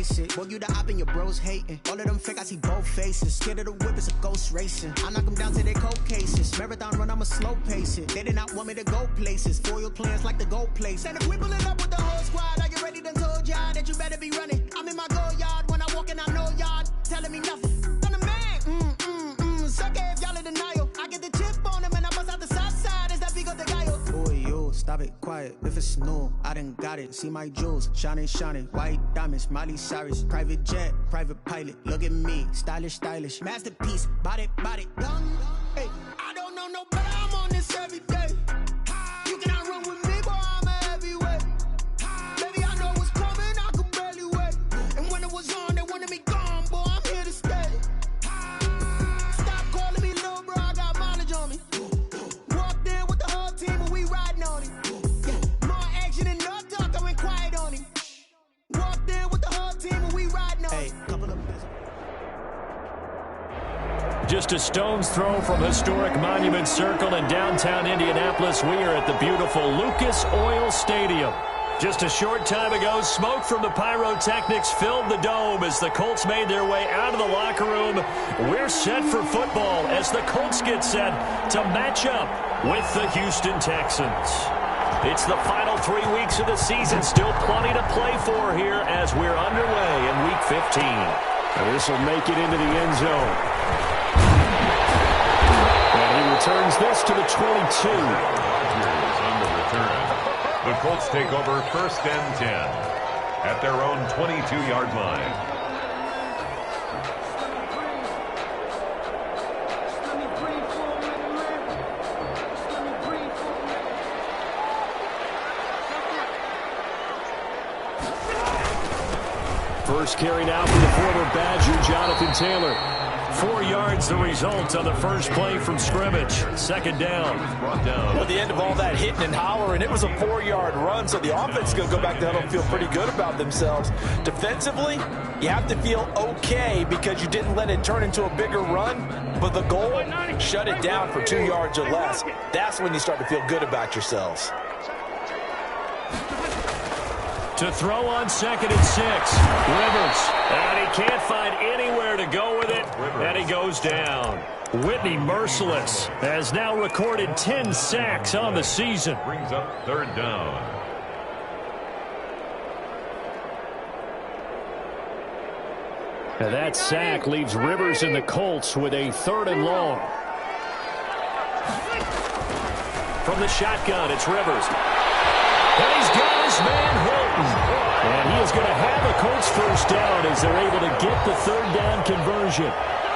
face it. Boy, you the op and your bros hating. All of them fake, I see both faces. Scared of the whip, it's a ghost racing. I knock them down to their cold cases. Marathon run, I'ma slow pace it. They did not want me to go places. Foil plans like the gold place. And if we pulling up with the whole squad, are you ready to told y'all that you better be running? I'm in my go yard when I walk in, I know y'all telling me nothing. I'm the man, sucker if y'all in denial. I get the chip on them and I bust out the south side. Is that big of the guy? Boy, yo, stop it, quiet. If it's new, I done got it. See my jewels, shining, shining. White diamonds, Miley Cyrus. Private jet, private pilot. Look at me, stylish, stylish. Masterpiece, body, young. Hey, I don't know no better. I'm on this every day. You cannot run with me, boy. I'm a heavyweight. Baby, I know what's coming. I could barely wait. And when it was on, they wanted me gone, boy. I'm here to stay. Stop calling me little bro. I got mileage on me. Walked in with the whole team and we riding on him. Yeah, more action and no talk. I went quiet on him. Walked in with the whole team and we riding on him. Hey, couple of Just a stone's throw from historic Monument Circle in downtown Indianapolis. We are at the beautiful Lucas Oil Stadium. Just a short time ago, smoke from the pyrotechnics filled the dome as the Colts made their way out of the locker room. We're set for football as the Colts get set to match up with the Houston Texans. It's the final 3 weeks of the season. Still plenty to play for here as we're underway in Week 15. And this will make it into the end zone. And he returns this to the 22. On the return. The Colts take over 1st and 10 at their own 22-yard line. First carry now for the former Badger, Jonathan Taylor. 4 yards the result on the first play from scrimmage. Second down. At the end of all that hitting and hollering, it was a 4-yard run, so the offense is going to go back to huddle and feel pretty good about themselves. Defensively, you have to feel okay because you didn't let it turn into a bigger run, but the goal, shut it down for 2 yards or less. That's when you start to feel good about yourselves. To throw on 2nd and 6. Rivers. And he can't find anywhere to go with it. And he goes down. Whitney Merciless has now recorded 10 sacks on the season. Brings up 3rd down. And that sack leaves Rivers and the Colts with a 3rd and long. From the shotgun, it's Rivers. And he's got his man Hilton. And he is going to have a Colts first down as they're able to get the 3rd down conversion.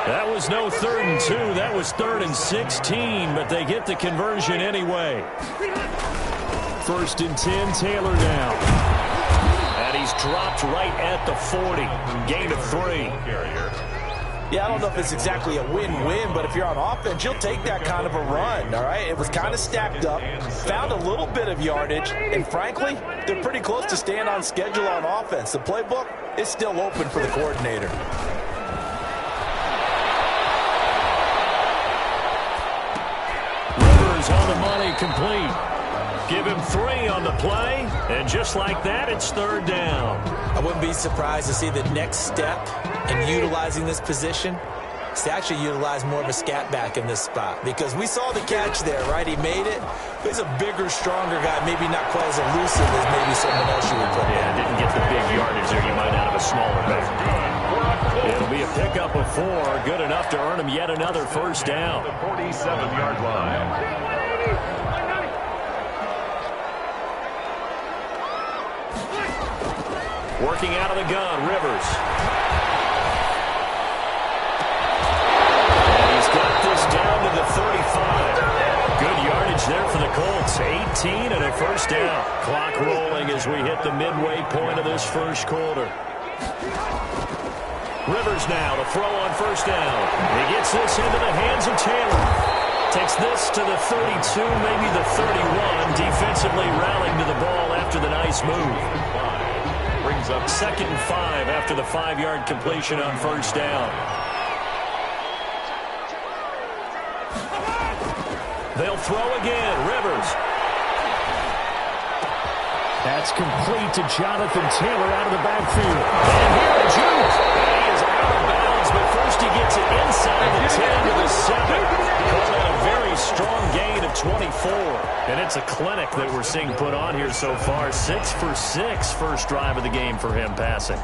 That was no 3rd and 2. That was 3rd and 16, but they get the conversion anyway. 1st and 10, Taylor now. And he's dropped right at the 40. Gain of 3. Yeah, I don't know if it's exactly a win-win, but if you're on offense, you'll take that kind of a run, all right? It was kind of stacked up, found a little bit of yardage, and frankly, they're pretty close to staying on schedule on offense. The playbook is still open for the coordinator. Rivers on the money, complete. Give him 3 on the play, and just like that, it's 3rd down. I wouldn't be surprised to see the next step in utilizing this position is to actually utilize more of a scat back in this spot, because we saw the catch there, right? He made it. But he's a bigger, stronger guy, maybe not quite as elusive as maybe someone else you would put in. Yeah, didn't get the big yardage there. You might out of a smaller back. It'll be a pickup of 4, good enough to earn him yet another first down. The 47-yard line. Working out of the gun, Rivers. And he's got this down to the 35. Good yardage there for the Colts. 18 and a first down. Clock rolling as we hit the midway point of this first quarter. Rivers now to throw on first down. He gets this into the hands of Taylor. Takes this to the 32, maybe the 31. Defensively rallying to the ball after the nice move. Brings up 2nd and 5 after the 5-yard completion on first down. They'll throw again. Rivers. That's complete to Jonathan Taylor out of the backfield. And here to Juke. He is out of bounds, but first he gets it inside the 10 to the 7. Called out a very strong gain of 24. And it's a clinic that we're seeing put on here so far. 6 for 6 first drive of the game for him passing.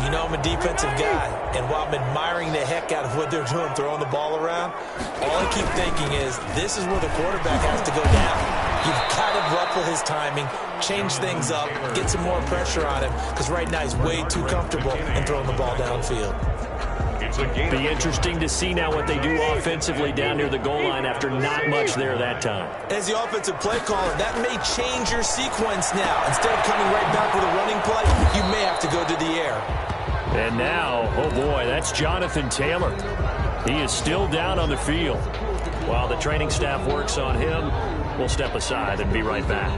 You know, I'm a defensive guy, and while I'm admiring the heck out of what they're doing, throwing the ball around, all I keep thinking is this is where the quarterback has to go down. You've got to ruffle his timing, change things up, get some more pressure on him, because right now he's way too comfortable in throwing the ball downfield. Be interesting to see now what they do offensively down near the goal line after not much there that time. As the offensive play caller, that may change your sequence now. Instead of coming right back with a running play, you may have to go to the air. And now, oh boy, that's Jonathan Taylor. He is still down on the field. While the training staff works on him, we'll step aside and be right back.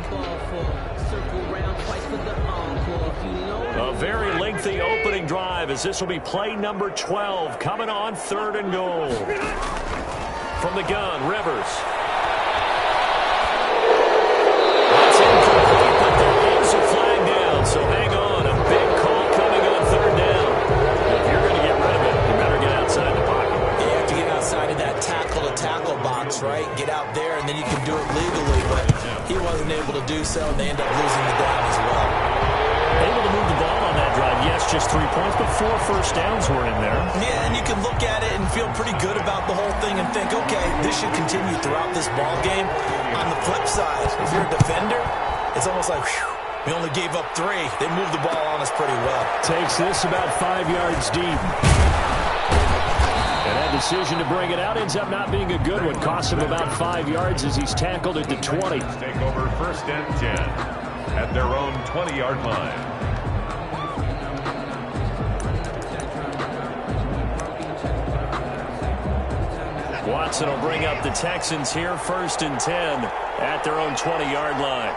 A very lengthy opening drive as this will be play number 12 coming on 3rd and goal. From the gun, Rivers. That's incomplete, but there is a flag down, so hang on. A big call coming on 3rd down. If you're going to get rid of it, you better get outside the pocket. You have to get outside of that tackle-to-tackle box, right? Get out there, and then you can do it legally, but he wasn't able to do so, and they end up losing the down as well. Able to move the ball on that drive. Yes, just 3 points, but 4 first downs were in there. Yeah, and you can look at it and feel pretty good about the whole thing and think, okay, this should continue throughout this ball game. On the flip side, if you're a defender, it's almost like, whew, we only gave up 3. They moved the ball on us pretty well. Takes this about 5 yards deep. And that decision to bring it out ends up not being a good one. Costs him about 5 yards as he's tackled at the 20. Take over 1st and 10. At their own 20-yard line. Watson will bring up the Texans here 1st and 10 at their own 20-yard line.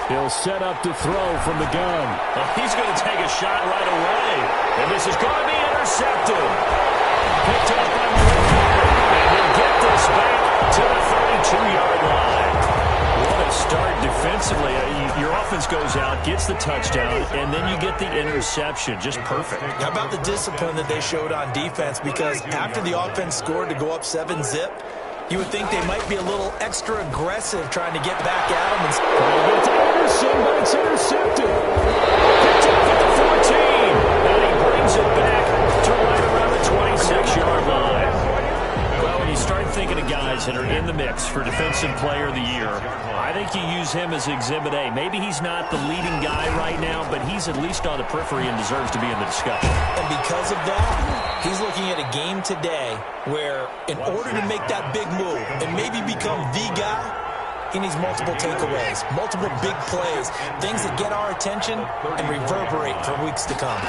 He'll set up to throw from the gun. Well, he's going to take a shot right away. And this is going to be intercepted. Picked up by Murray. And he'll get this back to the 32-yard line. What a start defensively. Your offense goes out, gets the touchdown, and then you get the interception. Just perfect. How about the discipline that they showed on defense? Because after the offense scored to go up 7-zip, you would think they might be a little extra aggressive trying to get back at them. But it's intercepted. Picked up at the 14. And he brings it back to right around the 26-yard line. Well, when you start thinking of guys that are in the mix for Defensive Player of the Year, I think you use him as Exhibit A. Maybe he's not the leading guy right now, but he's at least on the periphery and deserves to be in the discussion. And because of that, he's looking at a game today where in order to make that big move and maybe become the guy, he needs multiple takeaways, multiple big plays, things that get our attention and reverberate for weeks to come.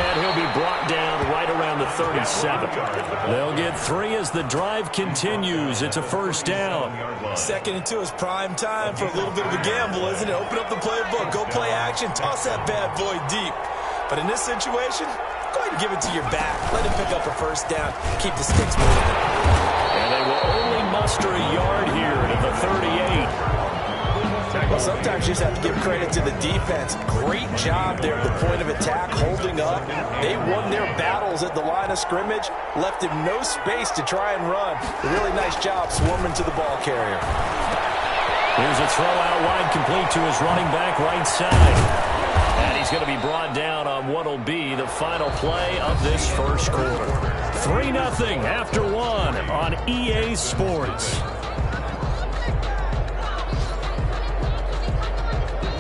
And he'll be brought down right around the 37. They'll get 3 as the drive continues. It's a 1st down. 2nd and 2 is prime time for a little bit of a gamble, isn't it? Open up the playbook, go play action, toss that bad boy deep. But in this situation, go ahead and give it to your back. Let him pick up a 1st down, keep the sticks moving. And they will only muster a yard here to the 38. Well, sometimes you just have to give credit to the defense. Great job there at the point of attack, holding up. They won their battles at the line of scrimmage, left him no space to try and run. A really nice job swarming to the ball carrier. Here's a throw out wide, complete to his running back right side. And he's going to be brought down on what will be the final play of this first quarter. 3-0 after 1 on EA Sports.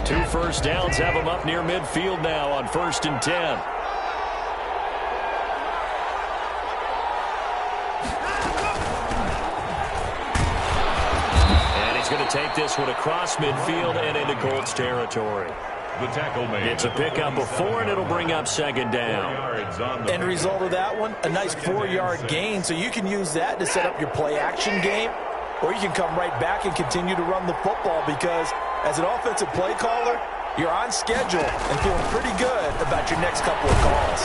2 first downs have him up near midfield now on 1st and 10. And he's going to take this one across midfield and into Colts territory. The tackle made. It's a pickup of 4, and it'll bring up 2nd down. End result of that one, a nice 4-yard gain, so you can use that to set up your play-action game, or you can come right back and continue to run the football because as an offensive play caller, you're on schedule and feeling pretty good about your next couple of calls.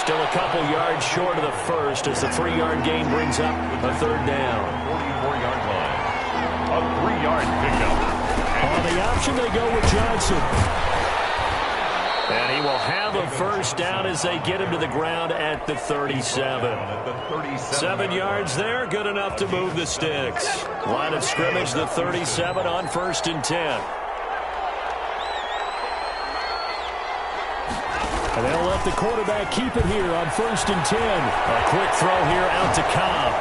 Still a a couple yards short of the first as the 3-yard gain brings up a third down. 44-yard line. A 3-yard pickup. On the option, they go with Johnson. And he will have a first down as they get him to the ground at the 37. 7 yards there, good enough to move the sticks. Line of scrimmage, the 37 on 1st and 10. And they'll let the quarterback keep it here on 1st and 10. A quick throw here out to Cobb.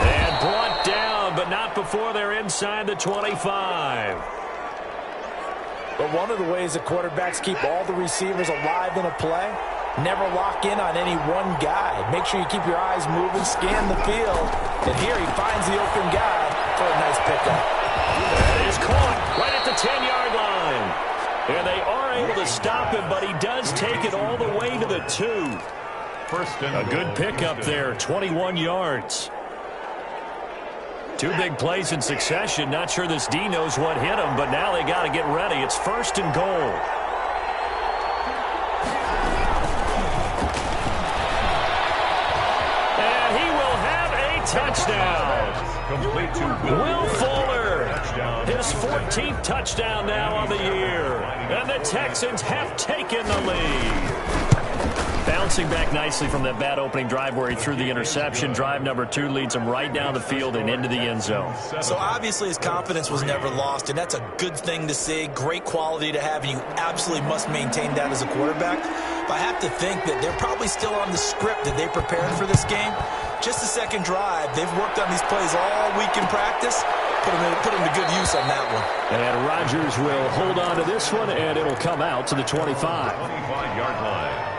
And brought down, but not before they're inside the 25. But one of the ways that quarterbacks keep all the receivers alive in a play, never lock in on any one guy. Make sure you keep your eyes moving, scan the field. And here he finds the open guy for a nice pickup. That is caught right at the 10-yard line. And they are able to stop him, but he does take it all the way to the 2. A good pickup there, 21 yards. 2 big plays in succession. Not sure this D knows what hit him, but now they got to get ready. It's 1st and goal. And he will have a touchdown. Complete to Will Fuller. His 14th touchdown now on the year. And the Texans have taken the lead. Bouncing back nicely from that bad opening drive where he threw the interception. Drive number 2 leads him right down the field and into the end zone. So obviously his confidence was never lost, and that's a good thing to see. Great quality to have, and you absolutely must maintain that as a quarterback. But I have to think that they're probably still on the script that they prepared for this game. Just the second drive. They've worked on these plays all week in practice. Put him to good use on that one. And Rodgers will hold on to this one, and it'll come out to the 25. 25-yard line.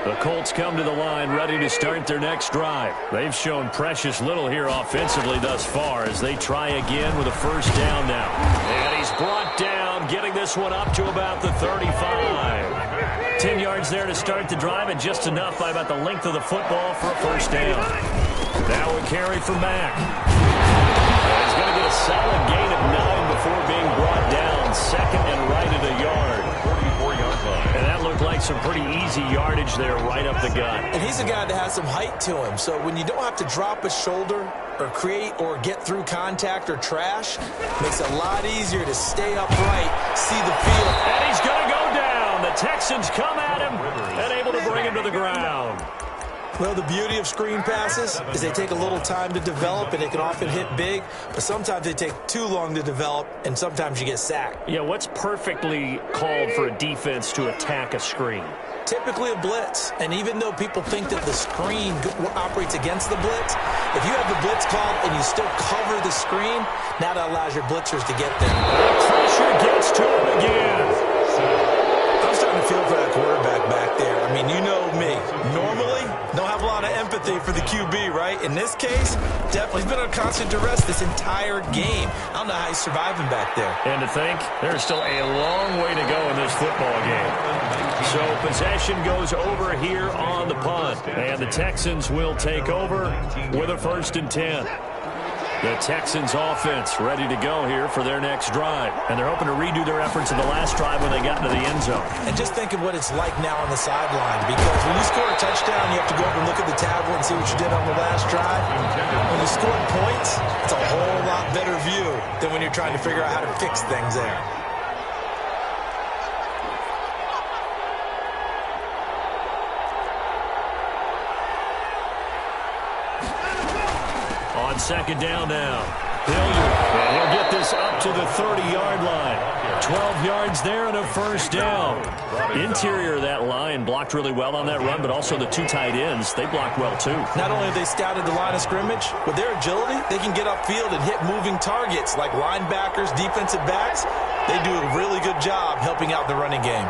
The Colts come to the line ready to start their next drive. They've shown precious little here offensively thus far as they try again with a first down now. And he's brought down, getting this one up to about the 35. 10 yards there to start the drive, and just enough by about the length of the football for a first down. Now a carry for Mack. He's going to get a solid gain of 9 before being brought down. Second and right at a yard. 44-yard line. And that looked like some pretty easy yardage there right up the gut. And he's a guy that has some height to him. So when you don't have to drop a shoulder or create or get through contact or trash, makes it a lot easier to stay upright, see the field. And he's going to go down. The Texans come at him and able to bring him to the ground. Well, the beauty of screen passes is they take a little time to develop, and they can often hit big, but sometimes they take too long to develop, and sometimes you get sacked. Yeah, what's perfectly called for a defense to attack a screen? Typically a blitz, and even though people think that the screen operates against the blitz, if you have the blitz called and you still cover the screen, now that allows your blitzers to get there. Pressure gets to him again. I'm starting to feel for that quarterback back there. I mean, you know me. Normally, don't have a lot of empathy for the QB, right? In this case, definitely he's been under constant duress this entire game. I don't know how he's surviving back there. And to think, there's still a long way to go in this football game. So possession goes over here on the punt. And the Texans will take over with a 1st and 10. The Texans offense ready to go here for their next drive. And they're hoping to redo their efforts in the last drive when they got into the end zone. And just think of what it's like now on the sideline, because when you score a touchdown, you have to go over and look at the tablet and see what you did on the last drive. When you score points, it's a whole lot better view than when you're trying to figure out how to fix things there. On 2nd down now. Hilliard, and he'll get this up to the 30-yard line. 12 yards there and a first down. Interior of that line blocked really well on that run, but also the 2 tight ends, they blocked well too. Not only have they scouted the line of scrimmage, with their agility, they can get upfield and hit moving targets like linebackers, defensive backs. They do a really good job helping out the running game.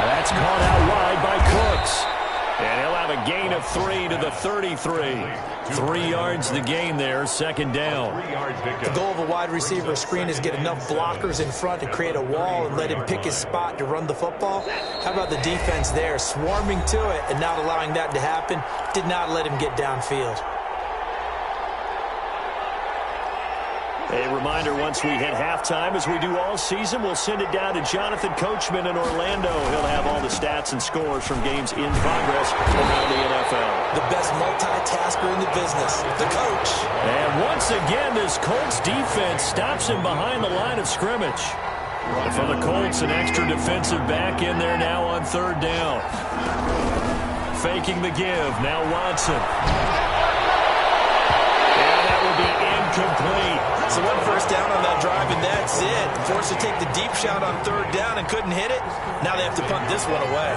That's caught out wide by Cooks. And he'll have a gain of 3 to the 33. 3 yards the gain there, 2nd down. The goal of a wide receiver screen is get enough blockers in front to create a wall and let him pick his spot to run the football. How about the defense there, swarming to it and not allowing that to happen? Did not let him get downfield. A reminder, once we hit halftime, as we do all season, we'll send it down to Jonathan Coachman in Orlando. He'll have all the stats and scores from games in progress around the NFL. The best multitasker in the business, the coach. And once again, this Colts defense stops him behind the line of scrimmage. For the Colts, an extra defensive back in there now on third down. Faking the give, now Watson. And that will be incomplete. So one first down on that drive, and that's it. Forced to take the deep shot on third down and couldn't hit it. Now they have to punt this one away.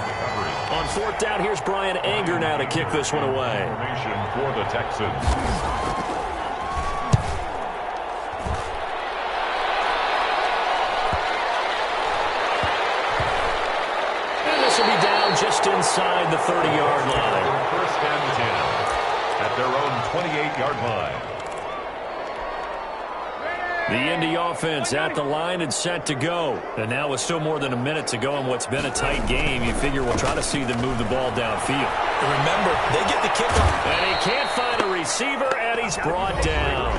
On fourth down, here's Brian Anger now to kick this one away. Formation for the Texans. Just inside the 30-yard line. First and 10 at their own 28-yard line. The Indy offense at the line and set to go. And now with still more than a minute to go in what's been a tight game, you figure we'll try to see them move the ball downfield. And remember, they get the kickoff. And he can't find a receiver, and he's brought down.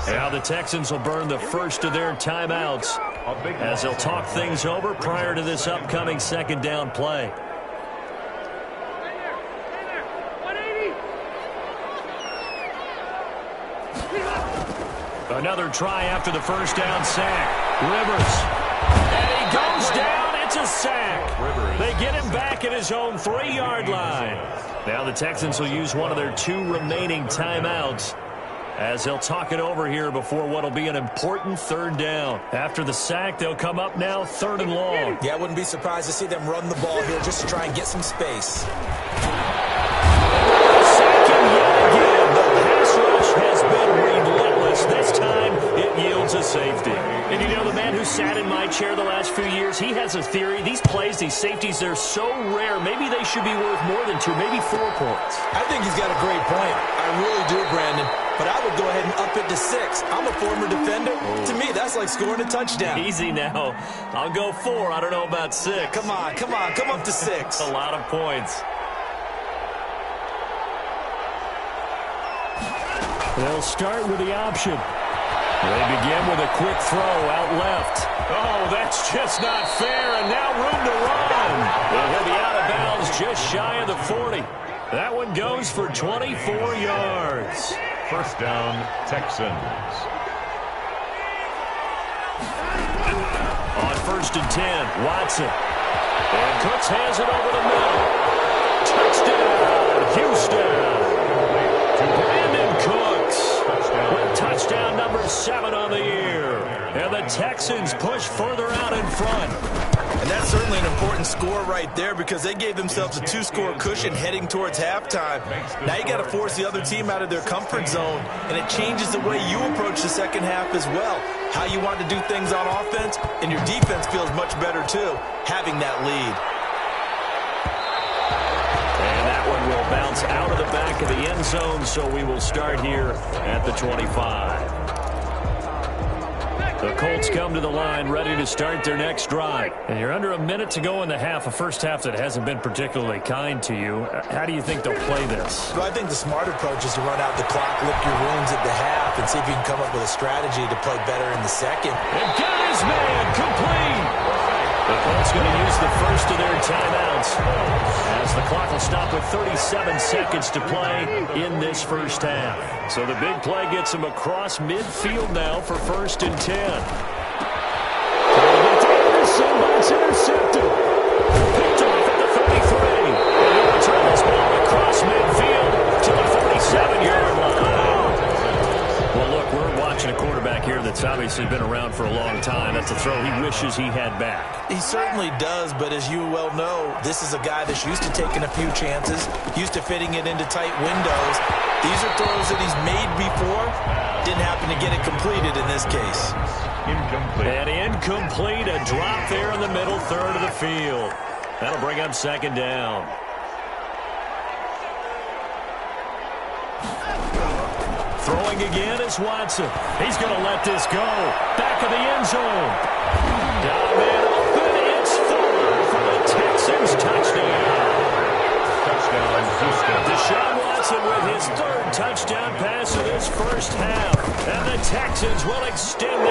Now the Texans will burn the first of their timeouts as they'll talk things over prior to this upcoming second down play. Another try after the first down sack. Rivers. And he goes down. It's a sack. They get him back at his own 3-yard line. Now the Texans will use one of their 2 remaining timeouts as they'll talk it over here before what will be an important third down. After the sack, they'll come up now 3rd and long. Yeah, I wouldn't be surprised to see them run the ball here just to try and get some space. Second yet again. The pass rush has been relentless. This time, it yields a safety. And you know, the man who sat in my chair the last few years, he has a theory. These plays, these safeties, they're so rare. Maybe they should be worth more than 2, maybe 4 points. I think he's got a great point. I really do, Brandon. But I would go ahead and up it to 6. I'm a former defender. To me, that's like scoring a touchdown. Easy now. I'll go 4. I don't know about 6. Come on. Come up to 6. A lot of points. They'll start with the option. They begin with a quick throw out left. Oh, that's just not fair, and now room to run. He'll be out of bounds just shy of the 40. That one goes for 24 yards. First down, Texans. On 1st and 10, Watson. And Cooks has it over the middle. Touchdown, Houston. To Brandon Cooks. With touchdown number 7 on the year. And the Texans push further out in front. And that's certainly an important score right there because they gave themselves a 2-score cushion heading towards halftime. Now you got to force the other team out of their comfort zone, and it changes the way you approach the second half as well. How you want to do things on offense, and your defense feels much better too, having that lead. And that one will bounce out of the back of the end zone, so we will start here at the 25. The Colts come to the line ready to start their next drive. And you're under a minute to go in the half, a first half that hasn't been particularly kind to you. How do you think they'll play this? Well, I think the smart approach is to run out the clock, lick your wounds at the half, and see if you can come up with a strategy to play better in the second. And got his man complete. The Colts going to use the first of their timeouts as the clock will stop with 37 seconds to play in this first half. So the big play gets him across midfield now for 1st and 10. Anderson, but it's intercepted. Picked off at the 33. And he'll return this ball across midfield to the 47-yard line. Well, look, we're watching a quarterback here that's obviously been around for a long time. That's a throw he wishes he had back. He certainly does, but as you well know, this is a guy that's used to taking a few chances, used to fitting it into tight windows. These are throws that he's made before. Didn't happen to get it completed in this case. Incomplete. And incomplete, a drop there in the middle third of the field. That'll bring up 2nd down. Throwing again is Watson. He's going to let this go. Back of the end zone. Down and open. It's full for the Texans. Touchdown. Touchdown, Houston. Deshaun Watson with his 3rd touchdown pass of this first half. And the Texans will extend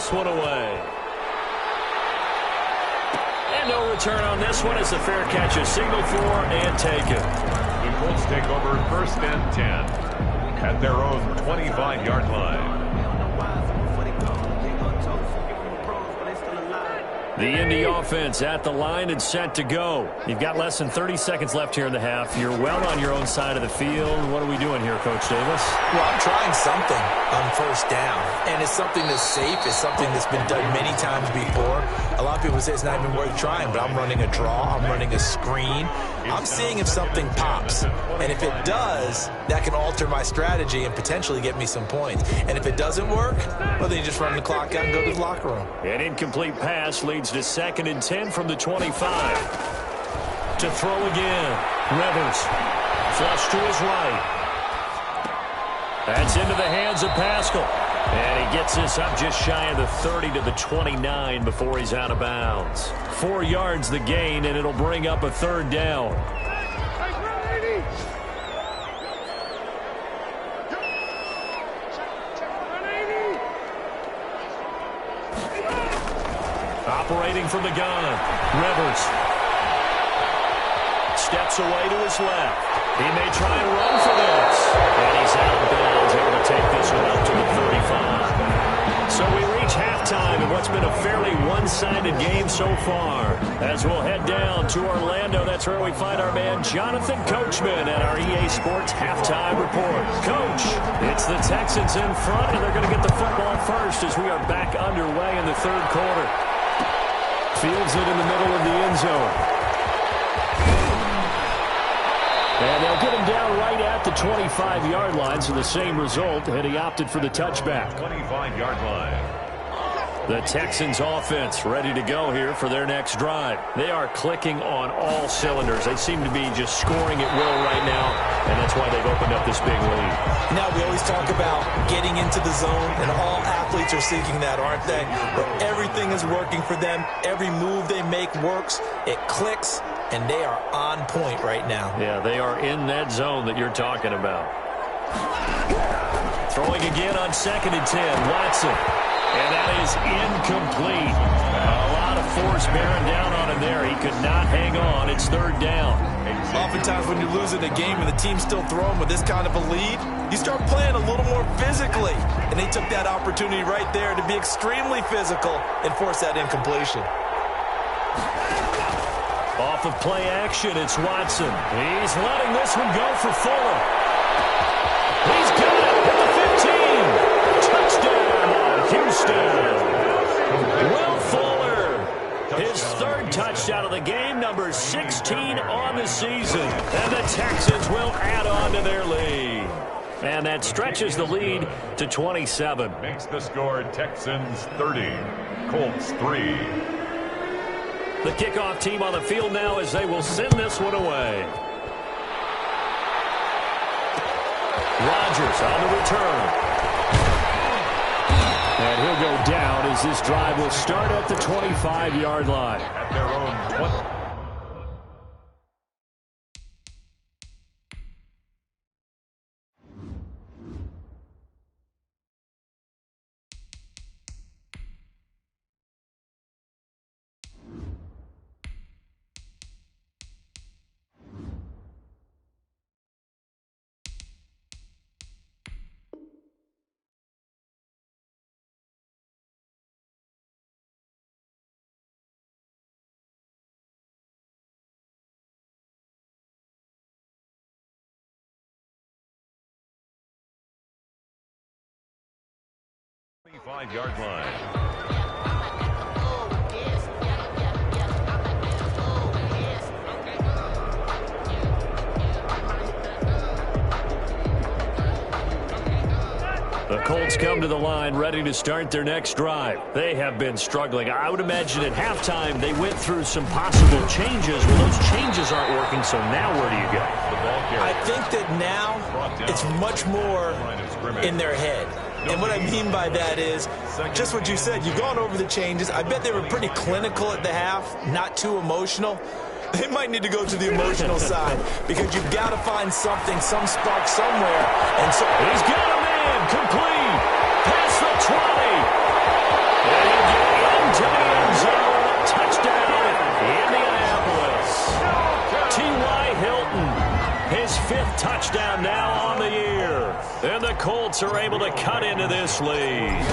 this one away. And no return on this one. It's a fair catch, a signal for and taken. The Colts take over 1st and 10 at their own 25-yard line. The Indy offense at the line and set to go. You've got less than 30 seconds left here in the half. You're well on your own side of the field. What are we doing here, Coach Davis? Well, I'm trying something on 1st down, and it's something that's safe. It's something that's been done many times before. A lot of people say it's not even worth trying, but I'm running a draw. I'm running a screen. I'm seeing if something pops, and if it does, that can alter my strategy and potentially get me some points. And if it doesn't work, well, then you just run the clock out and go to the locker room. An incomplete pass leads to 2nd and 10 from the 25. To throw again. Rivers. Flush to his right. That's into the hands of Pascal. And he gets this up just shy of the 30 to the 29 before he's out of bounds. 4 yards the gain, and it'll bring up a 3rd down. Operating from the gun. Rivers. Steps away to his left. He may try and run for this. And he's out of bounds, able to take this one out to the 35. So we reach halftime in what's been a fairly one-sided game so far. As we'll head down to Orlando, that's where we find our man Jonathan Coachman at our EA Sports Halftime Report. Coach, it's the Texans in front, and they're going to get the football first as we are back underway in the 3rd quarter. Fields it in the middle of the end zone. And they'll get him down right at the 25-yard line, so the same result, and he opted for the touchback. 25-yard line. The Texans offense ready to go here for their next drive. They are clicking on all cylinders. They seem to be just scoring at will right now, and that's why they've opened up this big lead. Now, we always talk about getting into the zone, and all athletes are seeking that, aren't they? Where everything is working for them. Every move they make works. It clicks, and they are on point right now. Yeah, they are in that zone that you're talking about. Throwing again on 2nd and 10, Watson. And that is incomplete. A lot of force bearing down on him there. He could not hang on. It's 3rd down. Oftentimes when you're losing a game and the team's still throwing with this kind of a lead, you start playing a little more physically. And they took that opportunity right there to be extremely physical and force that incompletion. Off of play action, it's Watson. He's letting this one go for Fuller. He's got it at the 15. Touchdown, Houston. Will Fuller, his 3rd touchdown of the game, number 16 on the season. And the Texans will add on to their lead. And that stretches the lead to 27. Makes the score Texans 30, Colts 3. The kickoff team on the field now as they will send this one away. Rodgers on the return. And he'll go down as this drive will start at the 25-yard line. At their own 20. Yard line. The Colts come to the line ready to start their next drive. They have been struggling. I would imagine at halftime they went through some possible changes. Well, those changes aren't working, so now where do you go? I think that now it's much more in their head. And what I mean by that is just what you said. You've gone over the changes. I bet they were pretty clinical at the half, not too emotional. They might need to go to the emotional side because you've got to find something, some spark somewhere. And so he's got a man complete past the 20. Into the end zone. Touchdown, Indianapolis. T.Y. Hilton, his 5th touchdown now on the year. And the Colts are able to cut into this lead.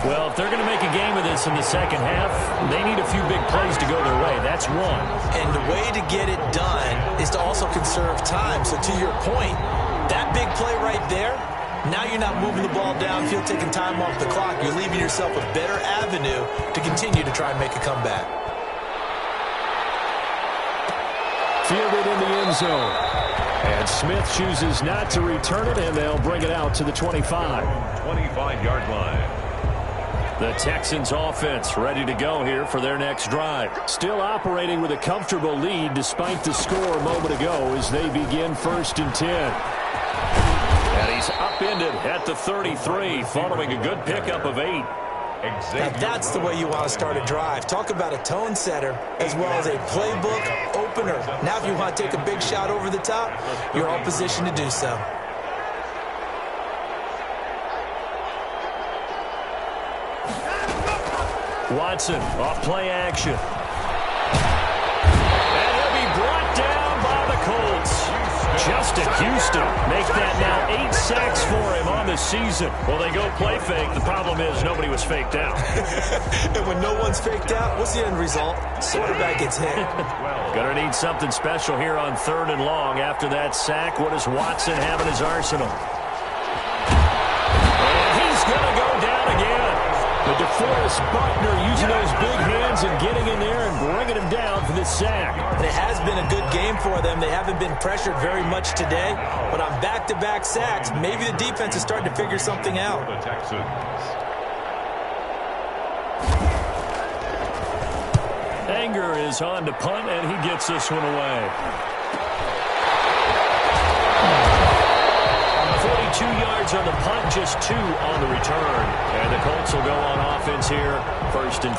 Well, if they're going to make a game of this in the second half, they need a few big plays to go their way. That's one. And the way to get it done is to also conserve time. So to your point, that big play right there, now you're not moving the ball downfield, taking time off the clock. You're leaving yourself a better avenue to continue to try and make a comeback. Fielded in the end zone. And Smith chooses not to return it, and they'll bring it out to the 25. 25-yard line. The Texans offense ready to go here for their next drive. Still operating with a comfortable lead despite the score a moment ago as they begin 1st and 10. And he's upended at the 33 following a good pickup of 8. Now that's the way you want to start a drive. Talk about a tone setter as well as a playbook opener. Now if you want to take a big shot over the top, you're all positioned to do so. Watson off play action. And he'll be brought down by the Colts. Justin Houston make that now 8 sacks for him on the season. Well, they go play fake. The problem is nobody was faked out. And when no one's faked out, what's the end result? Quarterback gets hit. Gonna need something special here on 3rd and long after that sack. What does Watson have in his arsenal? And he's gonna go down again. But DeForest Buckner using those big hands and getting in there and bringing him down for this sack. And it has been a good game for them. They haven't been pressured very much today. But on back-to-back sacks, maybe the defense is starting to figure something out. The Texans. Anger is on to punt, and he gets this one away. 42 yards on the punt, just 2 on the return. And the Colts will go on offense here, 1st and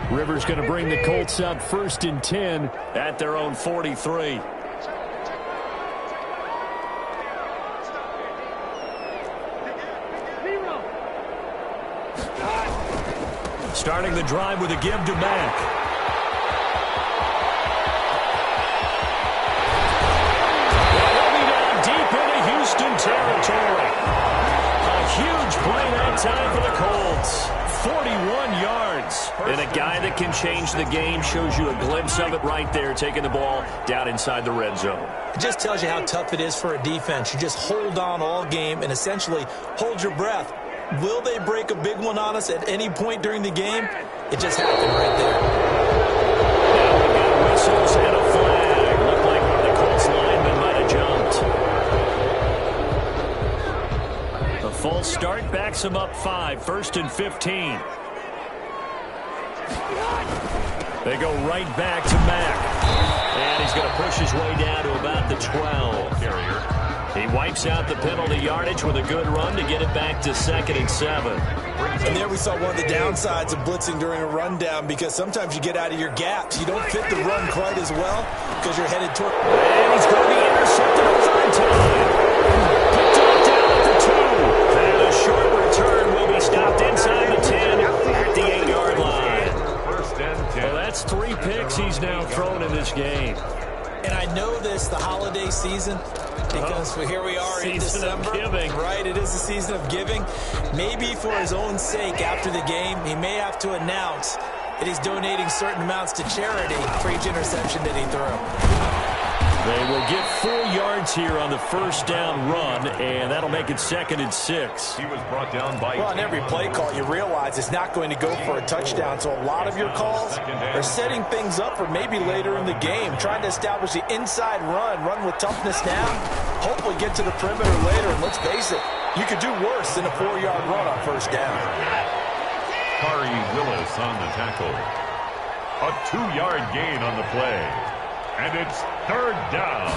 10. Rivers going to bring the Colts up 1st and 10 at their own 43. Starting the drive with a give to Mack. Houston territory. A huge play that time for the Colts. 41 yards. And a guy that can change the game shows you a glimpse of it right there, taking the ball down inside the red zone. It just tells you how tough it is for a defense. You just hold on all game and essentially hold your breath. Will they break a big one on us at any point during the game? It just happened right there. Now we got whistles and a flag. Looked like one of the Colts linemen might have jumped. A false start backs him up 5, 1st and 15. They go right back to Mack. And he's going to push his way down to about the 12. Carrier. He wipes out the penalty yardage with a good run to get it back to 2nd and 7. And there we saw one of the downsides of blitzing during a rundown, because sometimes you get out of your gaps. You don't fit the run quite as well because you're headed toward... And he's going to be intercepted a 3rd time. Picked up down at the 2. And a short return will be stopped inside the 10 at the 8-yard line. 1st and 10. Well, that's 3 picks he's now thrown in this game. And I know this, the holiday season, because here we are in December. Right, it is the season of giving. Maybe for his own sake, after the game, he may have to announce that he's donating certain amounts to charity for each interception that he threw. They will get 4 yards here on the 1st down run, and that'll make it 2nd and 6. He was brought down by... Well, on every play call, you realize it's not going to go for a touchdown, so a lot of your calls are setting things up for maybe later in the game, trying to establish the inside run with toughness now, hopefully get to the perimeter later, and let's face it, you could do worse than a 4-yard run on 1st down. Kari Willis on the tackle. A 2-yard gain on the play. And it's 3rd down.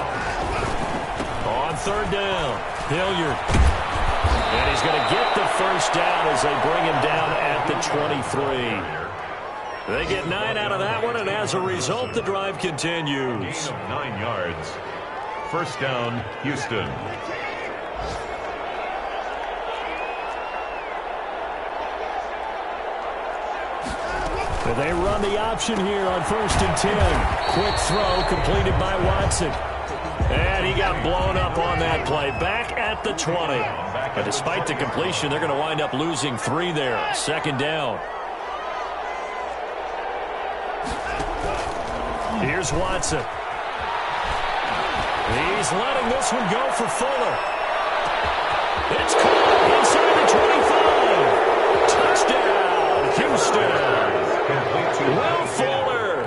On 3rd down, Hilliard. And he's going to get the 1st down as they bring him down at the 23. They get 9 out of that one, and as a result, the drive continues. Gain of 9 yards. First down, Houston. They run the option here on 1st and 10. Quick throw completed by Watson. And he got blown up on that play. Back at the 20. But despite the completion, they're going to wind up losing 3 there. Second down. Here's Watson. He's letting this one go for Fuller. It's caught inside the 25. Touchdown, Houston. Will Fuller,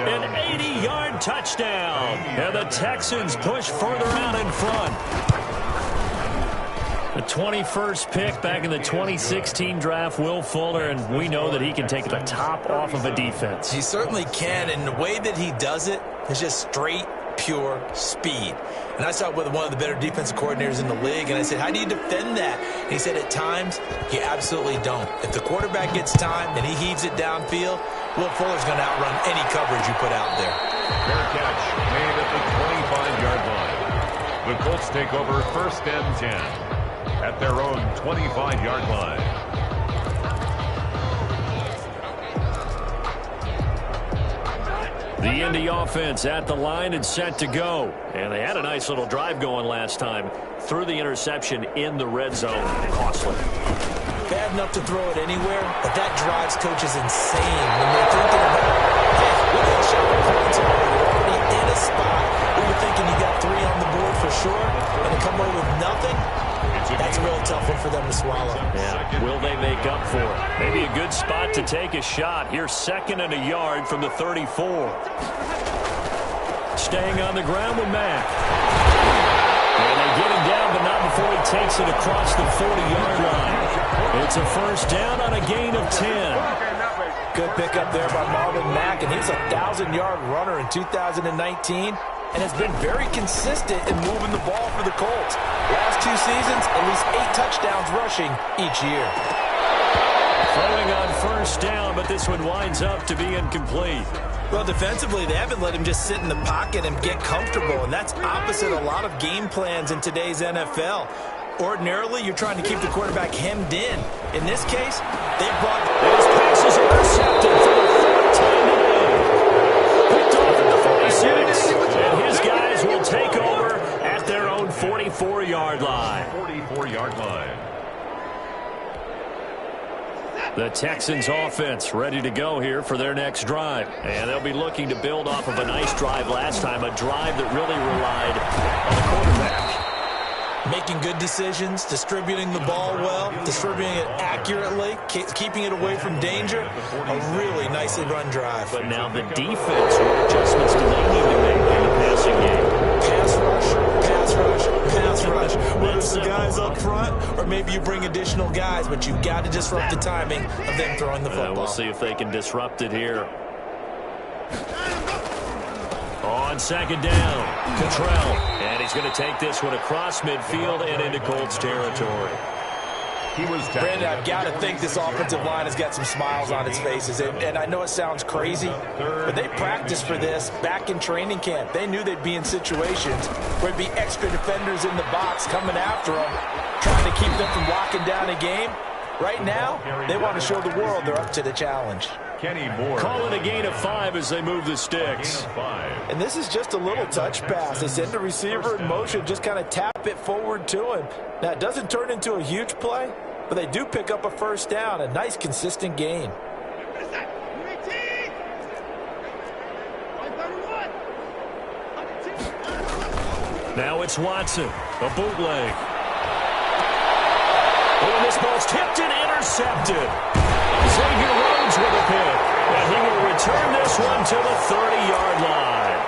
an 80-yard touchdown. And the Texans push further out in front. The 21st pick back in the 2016 draft, Will Fuller, and we know that he can take the top off of a defense. He certainly can, and the way that he does it is just straight, pure speed. And I saw it with one of the better defensive coordinators in the league, and I said, how do you defend that? And he said, at times, you absolutely don't. If the quarterback gets time and he heaves it downfield, Will Fuller's going to outrun any coverage you put out there. Fair catch made at the 25-yard line. The Colts take over 1st and 10 at their own 25-yard line. The Indy offense at the line and set to go. And they had a nice little drive going last time. Threw the interception in the red zone. Costly. Bad enough to throw it anywhere, but that drives coaches insane when they're thinking about, hey, we're going to shot the points already. We're already in a spot where you're thinking you got 3 on the board for sure, and to come away with nothing, that's a real tough one for them to swallow. Yeah. Will they make up for it? Maybe a good spot to take a shot. Here's 2nd and a yard from the 34. Staying on the ground with Mack. And they get him down, but not before he takes it across the 40-yard line. It's a first down on a gain of 10. Good pickup there by Marvin Mack, and he's a 1,000-yard runner in 2019 and has been very consistent in moving the ball for the Colts. Last 2 seasons, at least 8 touchdowns rushing each year. Throwing on first down, but this one winds up to be incomplete. Well, defensively, they haven't let him just sit in the pocket and get comfortable, and that's opposite a lot of game plans in today's NFL. Ordinarily, you're trying to keep the quarterback hemmed in. In this case, they brought... Those passes are intercepted for the 3rd time today. Picked off at the 46. And his guys will take over at their own 44-yard line. 44-yard line. The Texans offense ready to go here for their next drive. And they'll be looking to build off of a nice drive last time, a drive that really relied on the quarterback. Making good decisions, distributing the ball well, distributing it accurately, keeping it away from danger. A really nicely run drive. But now the defense, what adjustments do they need to make in the passing game? Pass rush, pass rush, pass rush. Whether it's the guys up front or maybe you bring additional guys, but you've got to disrupt the timing of them throwing the football. We'll see if they can disrupt it here. On 2nd down, Cottrell. And he's going to take this one across midfield and into Colts territory. Brandon, I've got to think this offensive line has got some smiles on its faces. And I know it sounds crazy, but they practiced for this back in training camp. They knew they'd be in situations where there'd be extra defenders in the box coming after them, trying to keep them from locking down a game. Right now, they want to show the world they're up to the challenge. Call it a gain of 5 as they move the sticks. And this is just a little touch pass. They send the receiver in motion, just kind of tap it forward to him. Now, it doesn't turn into a huge play, but they do pick up a first down, a nice, consistent gain. Now it's Watson, a bootleg. Oh, and this ball's tipped and intercepted. Xavier Rhodes with a pick, and he will return this one to the 30-yard line.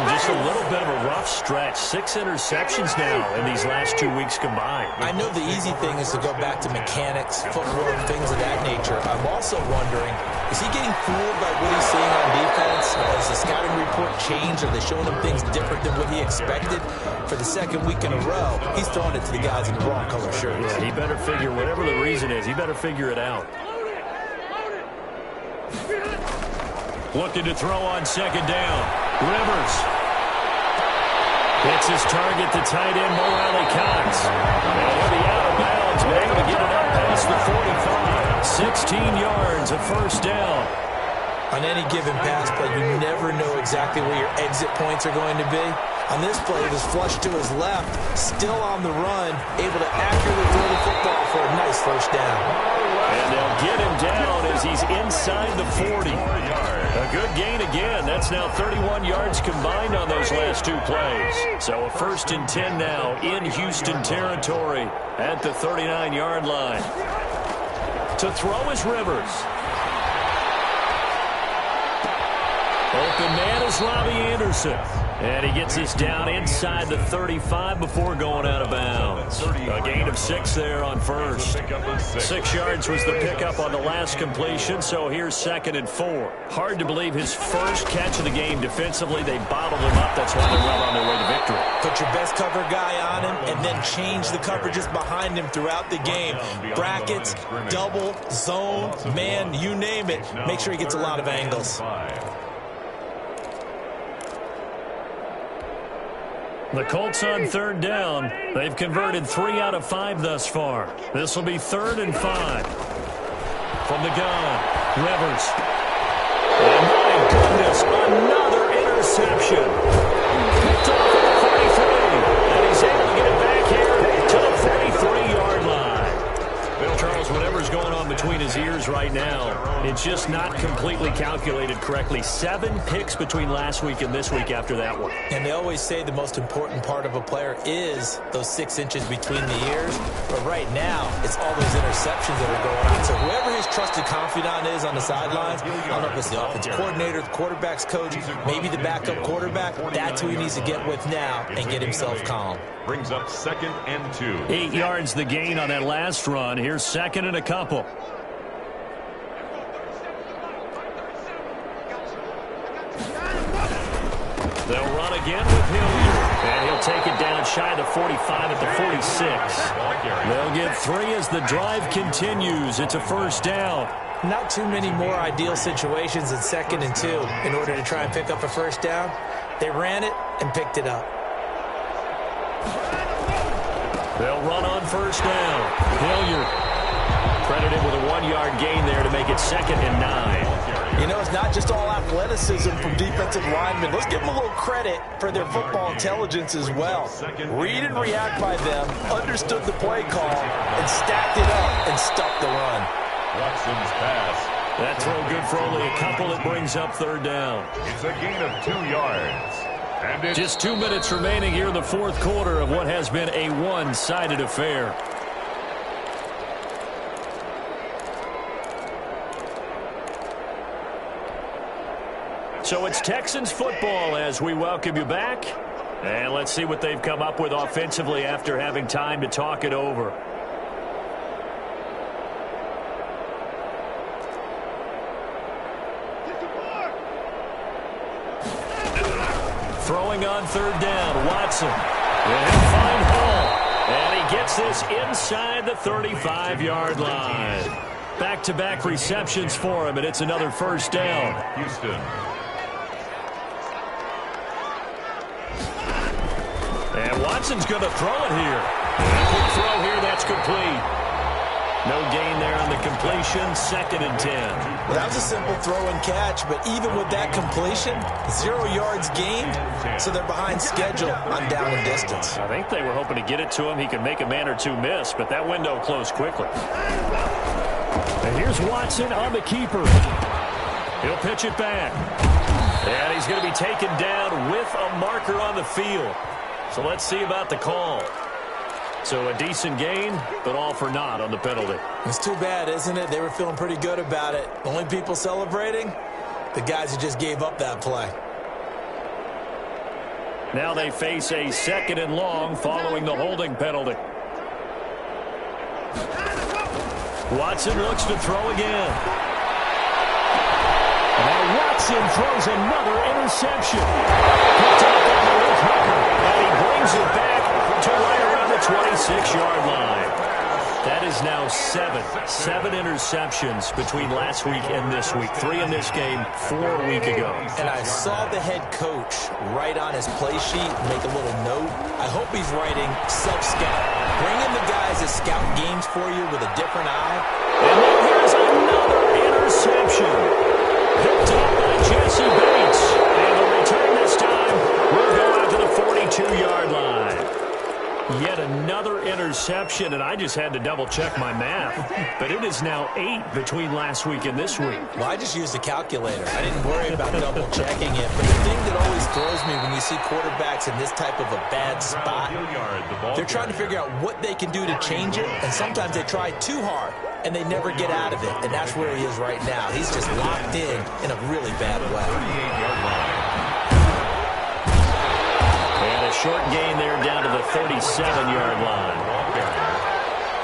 Just a little bit of a rough stretch. 6 interceptions now in these last 2 weeks combined. I know the easy thing is to go back to mechanics, footwork, things of that nature. I'm also wondering, is he getting fooled by what he's seeing on defense? Has the scouting report changed? Are they showing him things different than what he expected? For the 2nd week in a row, he's throwing it to the guys in the wrong color shirts. Yeah, he better figure, whatever the reason is, he better figure it out. Looking to throw on 2nd down. Rivers. It's his target, the tight end, Mo Cox. And he'll be out of bounds, but able to get it up past the 45. 16 yards, a first down. On any given pass play, you never know exactly where your exit points are going to be. On this play, it was flushed to his left, still on the run, able to accurately throw the football for a nice first down. And they'll get him down as he's inside the 40. A good gain again. That's now 31 yards combined on those last two plays. So a 1st and 10 now in Houston territory at the 39-yard line. To throw is Rivers. Open man is Robbie Anderson. And he gets us down inside the 35 before going out of bounds. A gain of 6 there on first. 6 yards was the pickup on the last completion, so here's 2nd and 4. Hard to believe his first catch of the game defensively. They bottled him up. That's why they're well on their way to victory. Put your best cover guy on him and then change the coverages behind him throughout the game. Brackets, double, zone, man, you name it. Make sure he gets a lot of angles. The Colts on 3rd down. They've converted 3 out of 5 thus far. This will be 3rd and 5. From the gun, Rivers. And my goodness, another interception. Picked off at the 33. And he's able to get it back here to the 43-yard line. Charles, whatever's going on between his ears right now, it's just not completely calculated correctly. 7 picks between last week and this week after that one. And they always say the most important part of a player is those 6 inches between the ears. But right now, it's all those interceptions that are going on. So whoever his trusted confidant is on the sidelines, I don't know if it's the offensive coordinator, the quarterback's coach, maybe the backup quarterback, that's who he needs to get with now and get himself calm. Brings up 2nd and 2. 8 yards the gain on that last run. Here's 2nd and a couple. They'll run again with Hilliard. And he'll take it down shy of the 45 at the 46. They'll get 3 as the drive continues. It's a first down. Not too many more ideal situations in 2nd and 2 in order to try and pick up a first down. They ran it and picked it up. They'll run on first down. Hilliard credited with a 1-yard gain there to make it 2nd and 9. You know, it's not just all athleticism from defensive linemen. Let's give them a little credit for their football intelligence as well. Read and react by them, understood the play call, and stacked it up and stuck the run. Watson's pass. That throw good for only a couple. It brings up 3rd down. It's a gain of 2 yards. And just 2 minutes remaining here in the 4th quarter of what has been a one-sided affair. So it's Texans football as we welcome you back. And let's see what they've come up with offensively after having time to talk it over. Throwing on 3rd down, Watson. And he'll find Hall. And he gets this inside the 35-yard line. Back-to-back receptions for him, and it's another first down. Houston. And Watson's going to throw it here. Quick throw here, that's complete. No gain there on the completion, 2nd and 10. Well, that was a simple throw and catch, but even with that completion, 0 yards gained, so they're behind schedule on down and distance. I think they were hoping to get it to him. He could make a man or two miss, but that window closed quickly. And here's Watson on the keeper. He'll pitch it back. And he's going to be taken down with a marker on the field. So let's see about the call. So a decent gain, but all for naught on the penalty. It's too bad, isn't it? They were feeling pretty good about it. The only people celebrating, the guys who just gave up that play. Now they face a 2nd and long following the holding penalty. Watson looks to throw again. Now Watson throws another interception. Picked up on the left hooker, and he brings it back to right around the 26-yard line. That is now seven interceptions between last week and this week. 3 in this game, 4 a week ago. And I saw the head coach write on his play sheet, make a little note. I hope he's writing self-scout. Bring in the guys that scout games for you with a different eye. And now here's another interception. Picked up by Jesse Bates. And the return this time will go out to the 42-yard line. Yet another interception, and I just had to double-check my math. But it is now 8 between last week and this week. Well, I just used a calculator. I didn't worry about double-checking it. But the thing that always throws me when you see quarterbacks in this type of a bad spot, they're trying to figure out what they can do to change it, and sometimes they try too hard, and they never get out of it. And that's where he is right now. He's just locked in a really bad way. 38-yard line. And a short gain there down to the 37-yard line.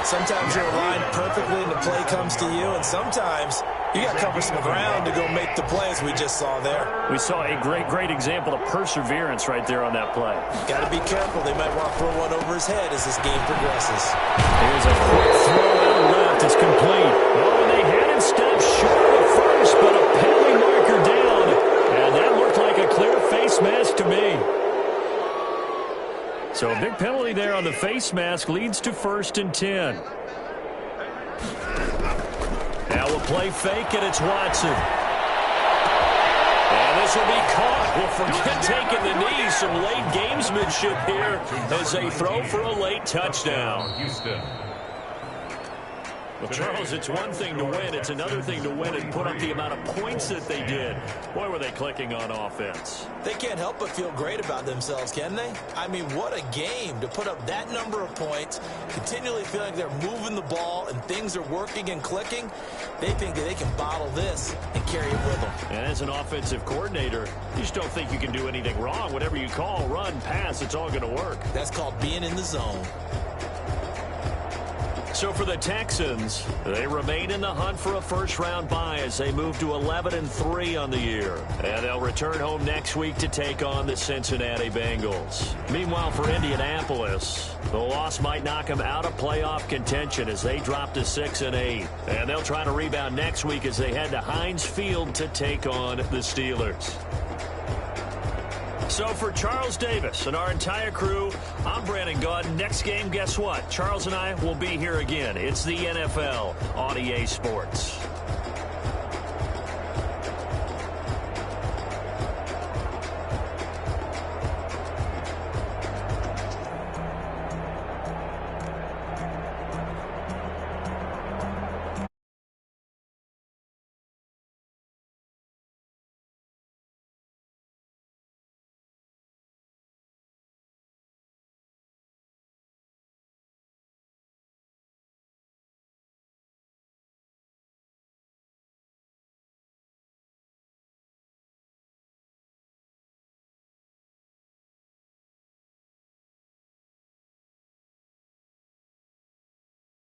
Sometimes you're aligned perfectly and the play comes to you, and sometimes you got to cover some ground to go make the plays we just saw there. We saw a great example of perseverance right there on that play. Got to be careful. They might want to throw one over his head as this game progresses. Here's a quick throw out left. It's complete. Oh, and they had him stopped short at first, but a penalty marker down. And that looked like a clear face mask to me. So a big penalty there on the face mask leads to 1st and 10. Now we'll play fake, and it's Watson. And this will be caught. Well, forget taking the knee. Some late gamesmanship here as they throw for a late touchdown. Houston. Well, Charles, it's one thing to win. It's another thing to win and put up the amount of points that they did. Boy, were they clicking on offense. They can't help but feel great about themselves, can they? I mean, what a game to put up that number of points, continually feeling like they're moving the ball and things are working and clicking. They think that they can bottle this and carry it with them. And as an offensive coordinator, you just don't think you can do anything wrong. Whatever you call, run, pass, it's all going to work. That's called being in the zone. So for the Texans, they remain in the hunt for a first-round bye as they move to 11-3 on the year. And they'll return home next week to take on the Cincinnati Bengals. Meanwhile, for Indianapolis, the loss might knock them out of playoff contention as they drop to 6-8. And they'll try to rebound next week as they head to Heinz Field to take on the Steelers. So for Charles Davis and our entire crew, I'm Brandon Gaudin. Next game, guess what? Charles and I will be here again. It's the NFL on EA Sports.